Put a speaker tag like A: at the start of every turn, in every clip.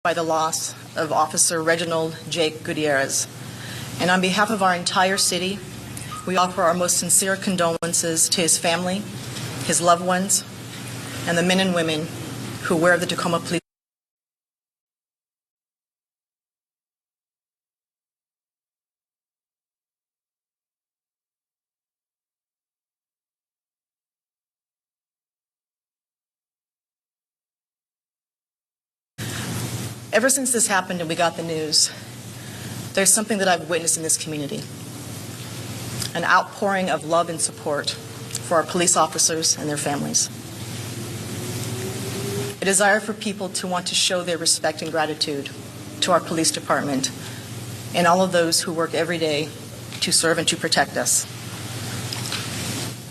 A: by the loss of Officer Reginald Jake Gutierrez. And on behalf of our entire city, we offer our most sincere condolences to his family, his loved ones, and the men and women who wear the Tacoma Police. Ever since this happened and we got the news, there's something that I've witnessed in this community, an outpouring of love and support for our police officers and their families. A desire for people to want to show their respect and gratitude to our police department and all of those who work every day to serve and to protect us.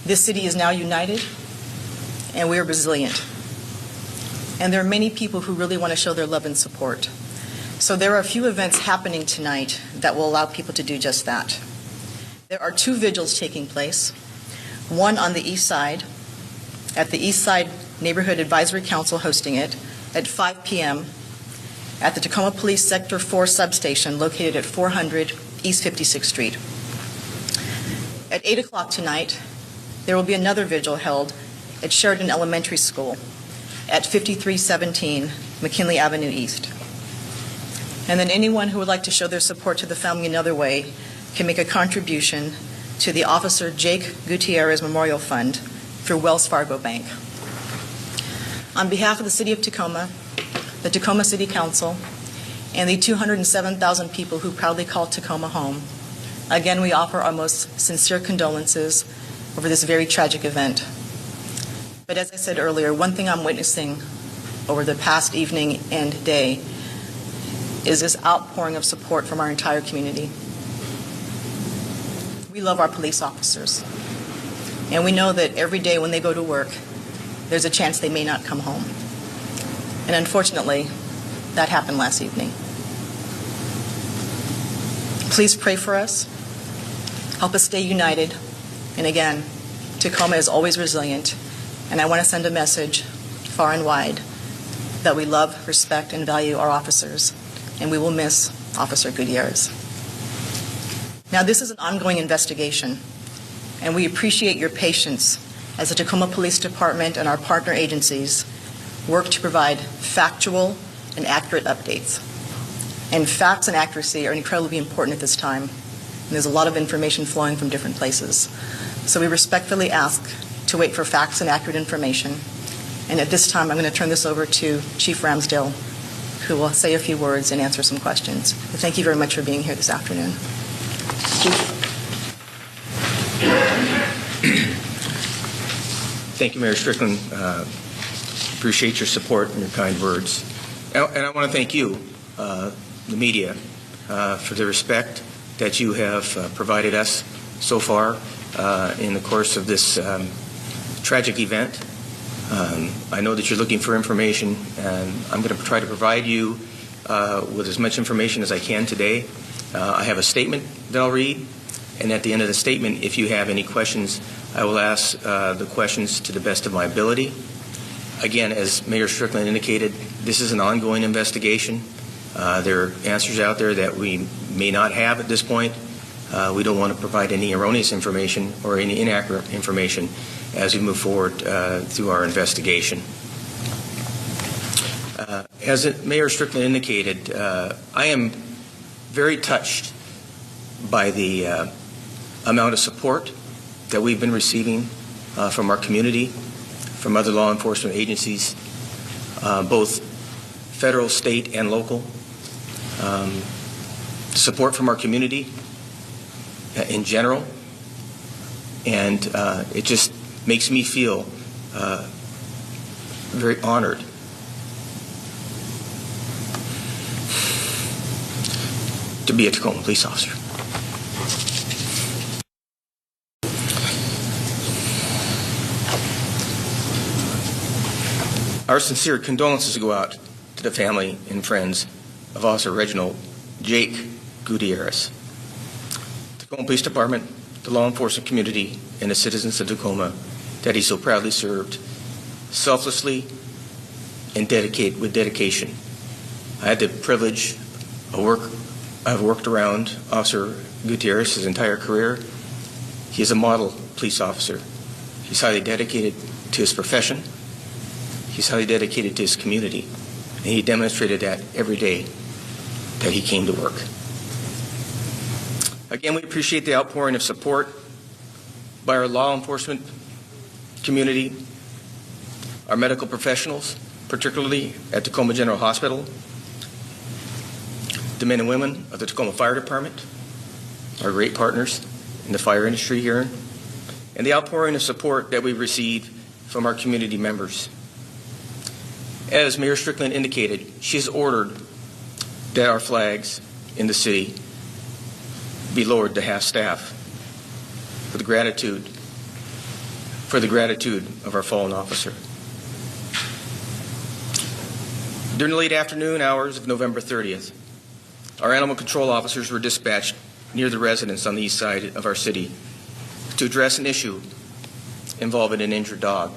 A: This city is now united, and we are resilient. And there are many people who really want to show their love and support. So there are a few events happening tonight that will allow people to do just that. There are 2 vigils taking place, one on the east side, at the East Side Neighborhood Advisory Council hosting it, at 5 p.m. at the Tacoma Police Sector 4 substation located at 400 East 56th Street. At 8 o'clock tonight, there will be another vigil held at Sheridan Elementary School at 5317 McKinley Avenue East. And then anyone who would like to show their support to the family another way can make a contribution to the Officer Jake Gutierrez Memorial Fund through Wells Fargo Bank. On behalf of the City of Tacoma, the Tacoma City Council, and the 207,000 people who proudly call Tacoma home, again we offer our most sincere condolences over this very tragic event. But as I said earlier, one thing I'm witnessing over the past evening and day is this outpouring of support from our entire community. We love our police officers, and we know that every day when they go to work, there's a chance they may not come home. And unfortunately, that happened last evening. Please pray for us. Help us stay united. And again, Tacoma is always resilient. And I want to send a message far and wide that we love, respect, and value our officers, and we will miss Officer Gutierrez. Now, this is an ongoing investigation, and we appreciate your patience as the Tacoma Police Department and our partner agencies work to provide factual and accurate updates. And facts and accuracy are incredibly important at this time, and there's a lot of information flowing from different places. So we respectfully ask to wait for facts and accurate information. And at this time, I'm going to turn this over to Chief Ramsdale, who will say a few words and answer some questions. Thank you very much for being here this afternoon. Chief.
B: Thank you, Mayor Strickland. Appreciate your support and your kind words. And I want to thank you, the media, for the respect that you have provided us so far in the course of this tragic event. I know that you're looking for information, and I'm going to try to provide you with as much information as I can today. I have a statement that I'll read, and at the end of the statement, if you have any questions, I will ask the questions to the best of my ability. Again, as Mayor Strickland indicated, this is an ongoing investigation. There are answers out there that we may not have at this point. We don't want to provide any erroneous information or any inaccurate information as we move forward through our investigation. As Mayor Strickland indicated, I am very touched by the amount of support that we've been receiving from our community, from other law enforcement agencies, both federal, state, and local. Support from our community in general, and it just makes me feel very honored to be a Tacoma police officer. Our sincere condolences go out to the family and friends of Officer Reginald Jake Gutierrez. The Tacoma Police Department, the law enforcement community, and the citizens of Tacoma that he so proudly served selflessly and with dedication I had the privilege I've worked around Officer Gutierrez his entire career. He is a model police officer. He's highly dedicated to his profession. He's highly dedicated to his community. And he demonstrated that every day that he came to work. Again, we appreciate the outpouring of support by our law enforcement community, our medical professionals, particularly at Tacoma General Hospital, the men and women of the Tacoma Fire Department, our great partners in the fire industry here, and the outpouring of support that we've received from our community members. As Mayor Strickland indicated, she has ordered that our flags in the city be lowered to half-staff for the gratitude of our fallen officer. During the late afternoon hours of November 30th, our animal control officers were dispatched near the residence on the east side of our city to address an issue involving an injured dog.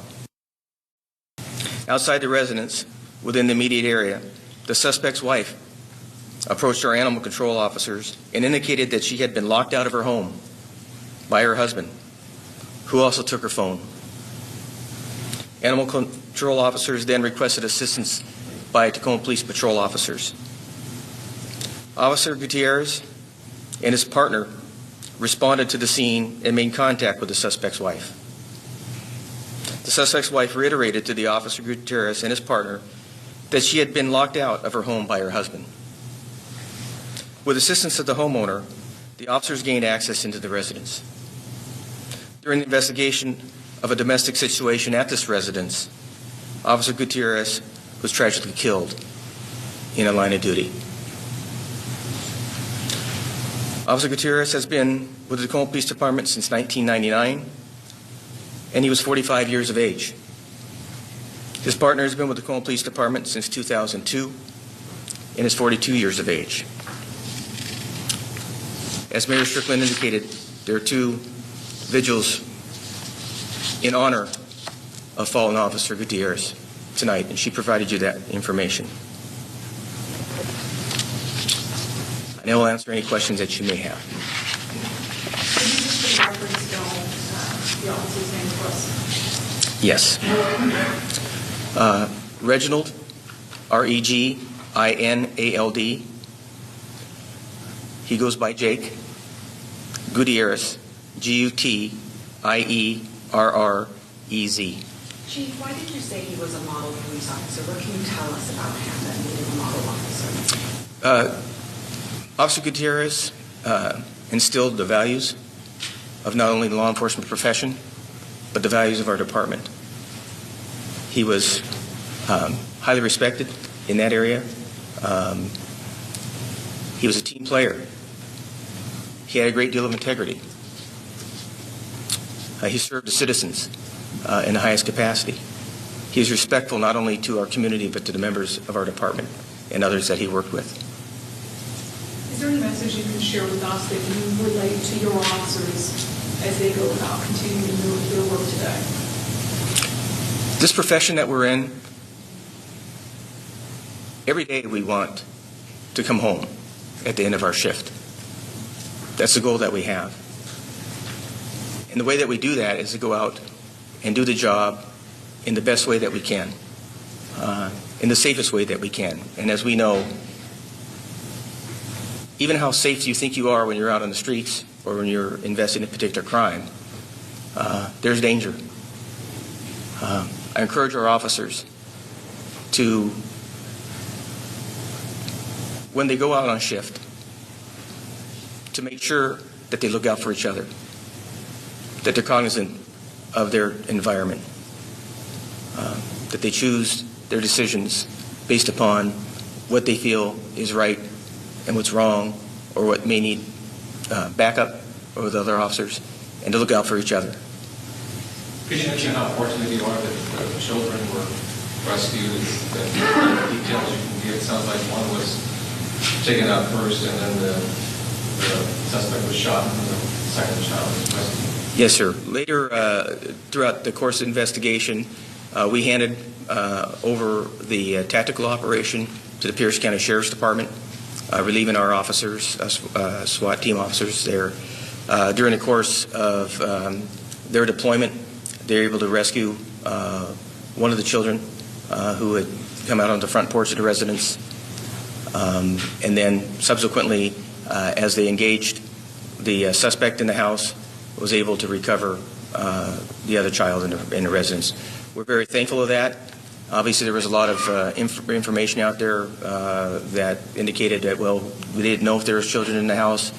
B: Outside the residence, within the immediate area, the suspect's wife approached our animal control officers and indicated that she had been locked out of her home by her husband, who also took her phone. Animal control officers then requested assistance by Tacoma Police Patrol officers. Officer Gutierrez and his partner responded to the scene and made contact with the suspect's wife. The suspect's wife reiterated to the Officer Gutierrez and his partner that she had been locked out of her home by her husband. With assistance of the homeowner, the officers gained access into the residence. During the investigation of a domestic situation at this residence, Officer Gutierrez was tragically killed in a line of duty. Officer Gutierrez has been with the Tacoma Police Department since 1999, and he was 45 years of age. His partner has been with the Tacoma Police Department since 2002 and is 42 years of age. As Mayor Strickland indicated, there are 2 vigils in honor of fallen Officer Gutierrez tonight, and she provided you that information. And I will answer any questions that you may have.
C: Can you just reference the officer's name for us?
B: Yes. Reginald, R-E-G-I-N-A-L-D. He goes by Jake. Gutierrez, G-U-T-I-E-R-R-E-Z.
C: Chief, why did you say he was a model police officer? What can you tell us about him that made him a model officer?
B: Officer Gutierrez instilled the values of not only the law enforcement profession, but the values of our department. He was highly respected in that area. He was a team player. He had a great deal of integrity. He served the citizens in the highest capacity. He was respectful not only to our community, but to the members of our department and others that he worked with.
C: Is there any message you can share with us that you relate to your officers as they go about continuing to do their work today?
B: This profession that we're in, every day we want to come home at the end of our shift. That's the goal that we have. And the way that we do that is to go out and do the job in the best way that we can, in the safest way that we can. And as we know, even how safe you think you are when you're out on the streets or when you're investing in a particular crime, there's danger. I encourage our officers to, when they go out on shift, to make sure that they look out for each other, that they're cognizant of their environment, that they choose their decisions based upon what they feel is right and what's wrong, or what may need backup with other officers, and to look out for each other.
D: Could you mention how fortunate you are that the children were rescued? The details you can give. It sounds like one was taken out first, and then the suspect was shot, and the second child was rescued.
B: Yes, sir. Later, throughout the course of investigation, we handed over the tactical operation to the Pierce County Sheriff's Department, relieving our officers, SWAT team officers there. During the course of their deployment, they were able to rescue one of the children who had come out on the front porch of the residence. And then subsequently, as they engaged the suspect in the house, was able to recover the other child in the residence. We're very thankful of that. Obviously, there was a lot of information out there that indicated that, well, we didn't know if there was children in the house,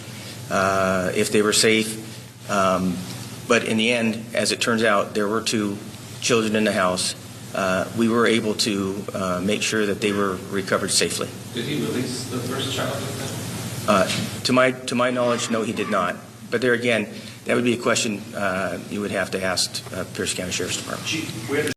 B: if they were safe. But in the end, as it turns out, there were 2 children in the house. We were able to make sure that they were recovered safely.
D: Did he release the first child?
B: To my knowledge, no, he did not. But there again, that would be a question you would have to ask Pierce County Sheriff's Department.